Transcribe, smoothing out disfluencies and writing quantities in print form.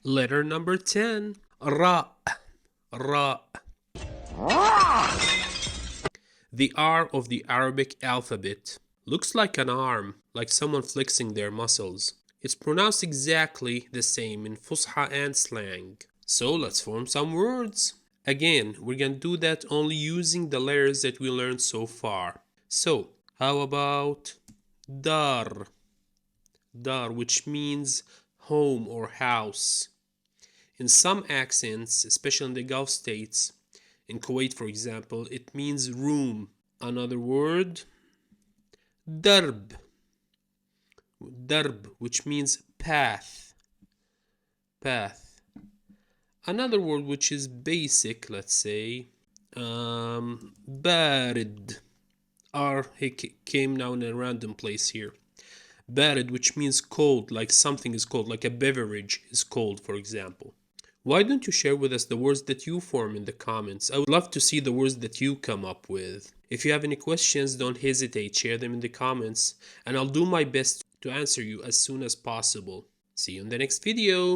Letter number 10. Ra. Ra. The R of the Arabic alphabet looks like an arm, like someone flexing their muscles. It's pronounced exactly the same in Fusha and slang. So let's form some words. Again, we're gonna do that only using the letters that we learned so far. So, how about dar? Dar, which means home or house. In some accents, especially in the Gulf states, in Kuwait for example, it means room. Another word, darb. Darb, which means path. Path. Another word which is basic, let's say, barid. R came now in a random place here. Barid, which means cold, like something is cold, like a beverage is cold, for example. Why don't you share with us the words that you form in the comments? I would love to see the words that you come up with. If you have any questions, don't hesitate, share them in the comments, and I'll do my best to answer you as soon as possible. See you in the next video.